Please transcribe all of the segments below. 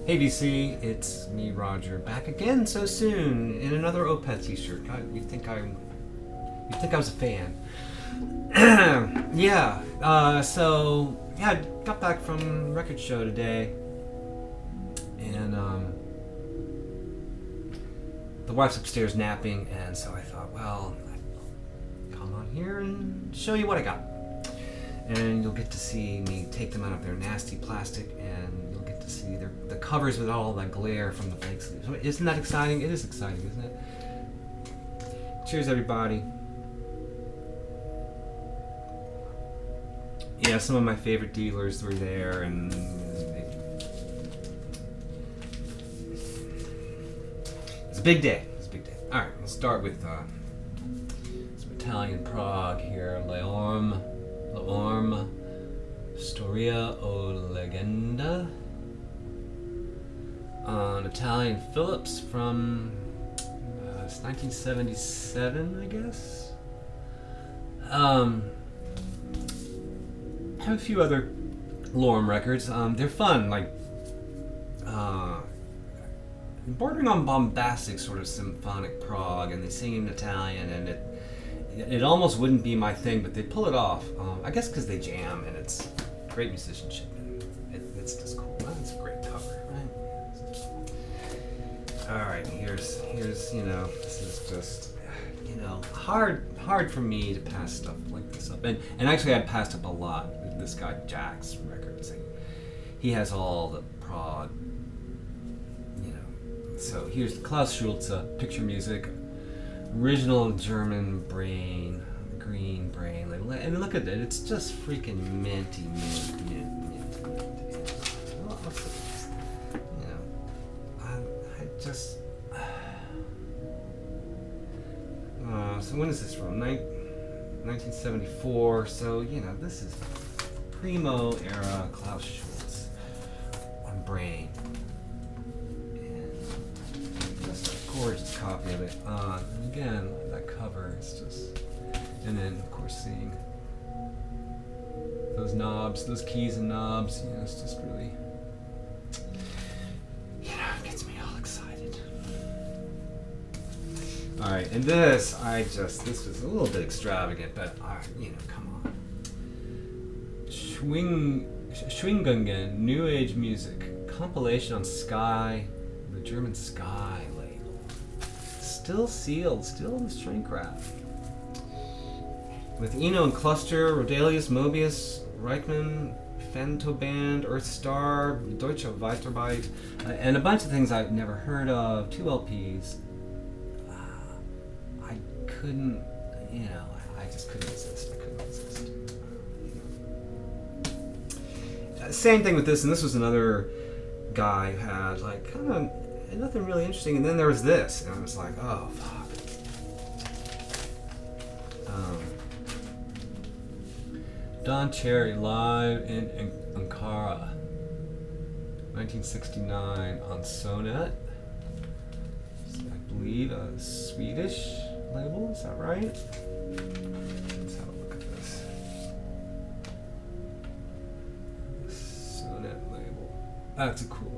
Hey VC, it's me Rodger, back again so soon in another Opeth t-shirt. God, you'd think I was a fan. I got back from the record show today, and the wife's upstairs napping, and so I thought, well, I'll come on here and show you what I got. And you'll get to see me take them out of their nasty plastic, and you'll get to see the covers with all that glare from the fake sleeves. Isn't that exciting? It is exciting, isn't it? Cheers, everybody. Yeah, some of my favorite dealers were there, and it's a big day. It's a big day. All right, let's start with some Italian prog here. L'Orme, Storia o Leggenda. An Italian Phillips from it's 1977, I guess. I have a few other L'Orme records. They're fun, like bordering on bombastic, sort of symphonic prog, and they sing in Italian, and it almost wouldn't be my thing, but they pull it off. I guess because they jam, and it's great musicianship, and it's just cool. It's a great cover, right? All right, here's this is just hard for me to pass stuff like this up, and actually I passed up a lot. This guy Jack's records, he has all the prog, So here's Klaus Schulze, picture music, original German Brain, green Brain label, and look at it, it's just freaking minty, mint. So when is this from? 1974. So this is primo era Klaus Schulze on Brain, and just a gorgeous copy of it. And again, that cover is just, and then of course seeing those knobs, those keys and knobs. It's just really, it gets me all excited. All right, and this was a little bit extravagant, but come on. Schwingungen, New Age Music, compilation on Sky, the German Sky label. Still sealed, still in the shrink wrap. With Eno and Cluster, Rodelius, Mobius, Reichmann, Fentoband, Earthstar, Deutsche Weiterarbeit, and a bunch of things I've never heard of, 2 LPs. I couldn't, I just couldn't resist. Same thing with this, and this was another guy who had kind of nothing really interesting, and then there was this, and I was like, oh fuck. Don Cherry live in Ankara, 1969 on Sonet. I believe a Swedish label, is that right? Let's have a look at this. Sonet label. That's a cool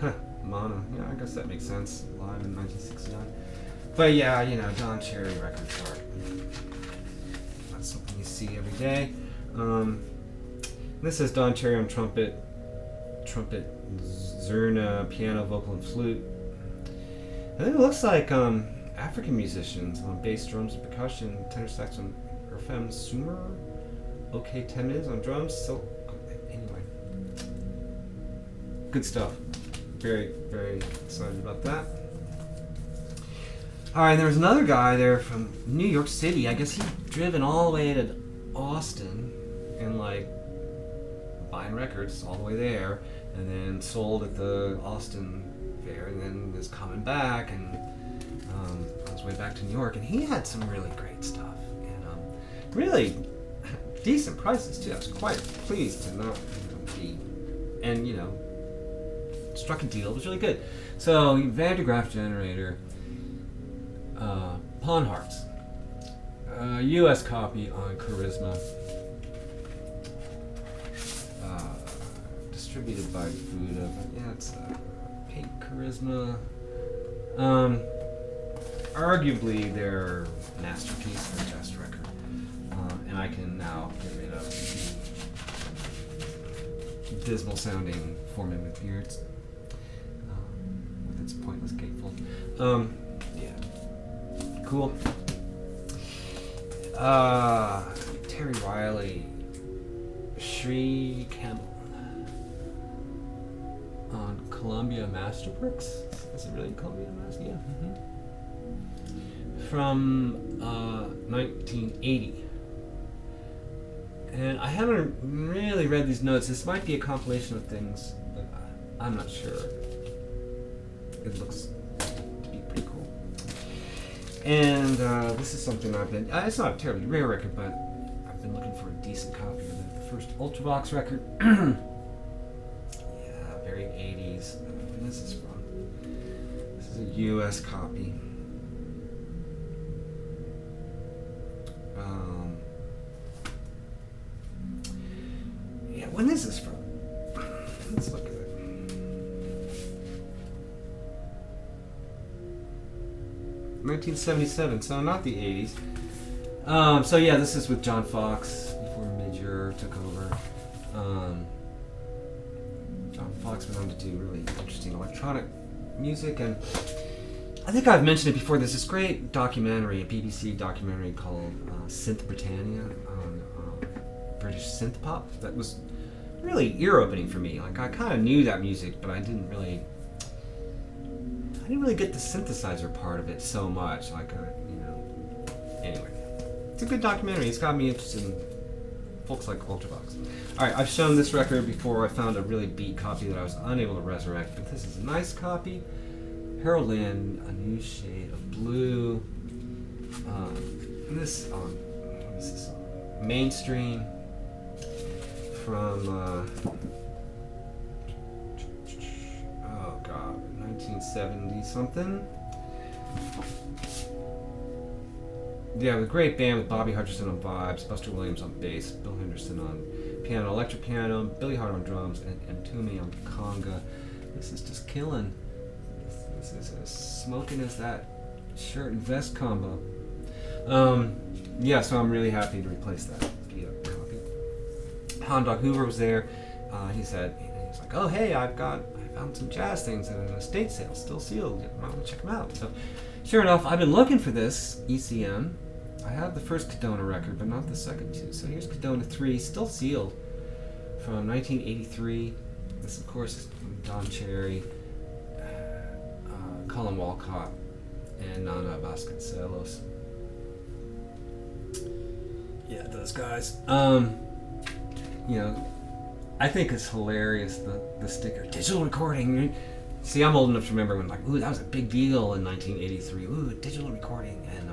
label. Mono. Yeah, I guess that makes sense. Live in 1969. But yeah, Don Cherry records are not something you see every day. This is Don Cherry on trumpet, Zurna, piano, vocal, and flute. And then it looks like African musicians on bass, drums, and percussion, tenor sax on Irfem Sumer, OK Temiz on drums. So anyway, good stuff. Very, very excited about that. All right, there was another guy there from New York City. I guess he'd driven all the way to Austin and buying records all the way there, and then sold at the Austin fair, and then was coming back and on his way back to New York, and he had some really great stuff and really decent prices too. I was quite pleased to not be, and struck a deal. It was really good. So Van de Graaff Generator. Pawn Hearts, U.S. copy on Charisma. distributed by Buddha, but yeah, it's Pink Charisma. Arguably their masterpiece, their best record. And I can now get rid of dismal sounding Four Men with Beards with its pointless gatefold. Yeah. Cool. Terry Riley, Sri Camel on Columbia Masterworks. Is it really Columbia Master? Yeah. From 1980. And I haven't really read these notes. This might be a compilation of things, but I'm not sure. It looks to be pretty cool. And this is something I've been... it's not a terribly rare record, but I've been looking for a decent copy of it. The first Ultravox record. Yeah, very 80s. Where is this from? This is a US copy. Yeah, when is this from? Let's look at it. (1977), so not the 80s. So yeah, this is with John Fox before Midger took over. John Fox went on to do really interesting electronic music, and I think I've mentioned it before. There's this great documentary, a BBC documentary called Synth Britannia on British synth pop that was really ear-opening for me. Like, I kind of knew that music, but I didn't really get the synthesizer part of it so much. Like, anyway, it's a good documentary. It's got me interested in folks like Ultravox. All right, I've shown this record before. I found a really beat copy that I was unable to resurrect, but this is a nice copy. Harold Land, A New Shade of Blue. And this what is this song? Mainstream from oh god, 1970 something. Yeah, the great band with Bobby Hutcherson on vibes, Buster Williams on bass, Bill Henderson on piano, electric piano, Billy Hart on drums, and Toomey on conga. This is just killing. This is as smoking as that shirt and vest combo. Yeah, so I'm really happy to replace that beat up copy. Hound Dog Hoover was there. He's like, oh hey, I found some jazz things at an estate sale, still sealed. I want to check them out. So, sure enough, I've been looking for this ECM. I have the first Cadona record, but not the second two. So here's Cadona 3, still sealed, from 1983. This, of course, is Don Cherry, Colin Walcott, and Nana Vasconcelos. Yeah, those guys. I think it's hilarious, the sticker, digital recording. See, I'm old enough to remember when, like, ooh, that was a big deal in 1983. Ooh, digital recording. And,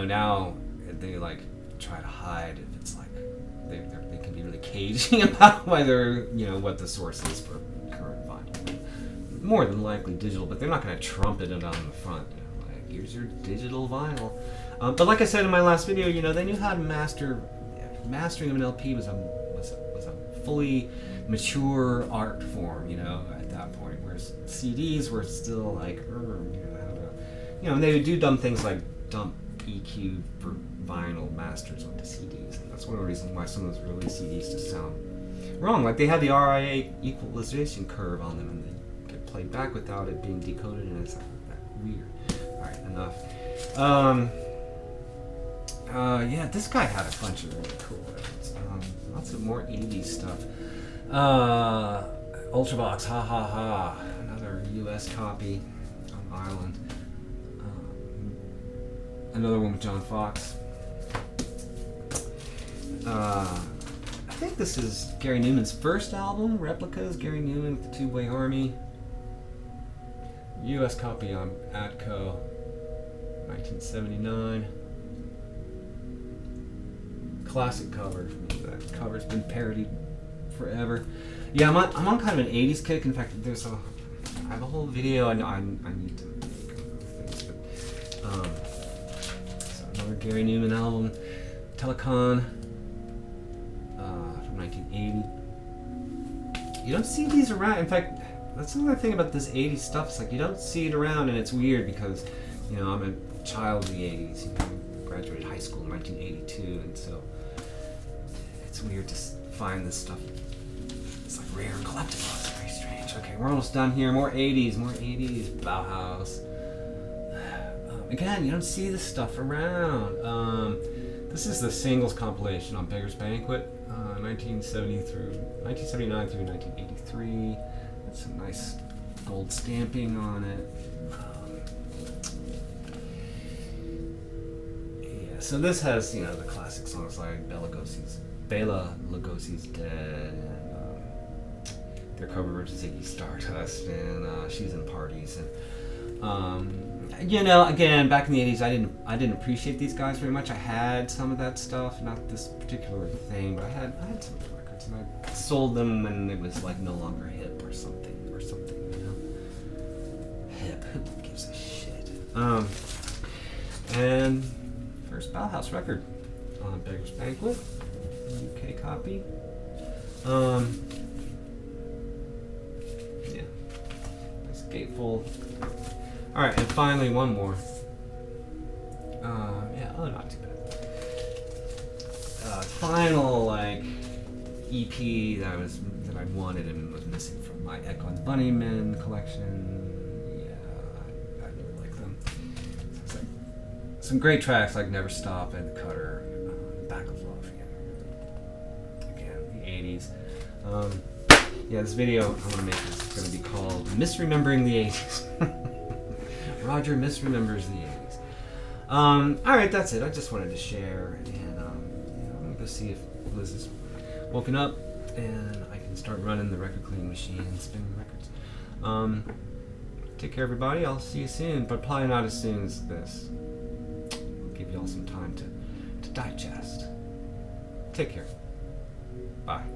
now they, like, try to hide if it's, like, they can be really cagey about whether, what the source is for current vinyl. More than likely digital, but they're not going to trumpet it on the front. Like, here's your digital vinyl. But like I said in my last video, they knew how to master. Mastering of an LP was a fully mature art form, at that point. Whereas CDs were still like, and they would do dumb things like dump EQ for vinyl masters onto CDs, and that's one of the reasons why some of those early CDs just sound wrong. Like, they had the RIA equalization curve on them, and they get played back without it being decoded, and it's like weird. All right, enough. Yeah, this guy had a bunch of really cool records. Lots of more 80s stuff. Ultravox, Ha Ha Ha, another US copy on Island. Another one with John Fox. I think this is Gary Newman's first album, Replicas, Gary Newman with the Two-Way Army. US copy on Atco, 1979. Classic cover. That cover's been parodied forever. Yeah, I'm on kind of an 80s kick. In fact, I have a whole video I need to make of things. But, so another Gary Newman album, Telecon, from 1980. You don't see these around. In fact, that's another thing about this 80s stuff. It's like you don't see it around, and it's weird because, you know, I'm a child of the 80s. You know, I graduated high school in 1982, and so it's weird to find this stuff. It's like rare and collectible. It's very strange. Okay, we're almost done here. More 80s, Bauhaus. Again, you don't see this stuff around. This is the singles compilation on Beggar's Banquet, 1979 through 1983. That's some nice gold stamping on it. Yeah, so this has, you know, the classic songs like Bela Lugosi's Dead, and their cover version Ziggy Stardust, and She's in Parties, and you know, again, back in the 80s, I didn't appreciate these guys very much. I had some of that stuff, not this particular thing, but I had some of the records, and I sold them when it was like no longer hip or something, you know. Hip, who gives a shit? And first Bauhaus record on Beggar's Banquet, UK copy. Yeah, nice gatefold. All right, and finally one more. Not too bad. Final like EP that I wanted and was missing from my Echo and the Bunnymen collection. Yeah, I really like them. So it's like some great tracks like Never Stop and The Cutter, Back of Love. Again, the 80s. Yeah, this video I want to make is going to be called Misremembering the 80s. Rodger misremembers the 80s. Alright, that's it. I just wanted to share, and I'm going to go see if Liz is woken up and I can start running the record cleaning machine and spinning records. Take care, everybody. I'll see you soon, but probably not as soon as this. I'll give you all some time to digest. Take care. Bye.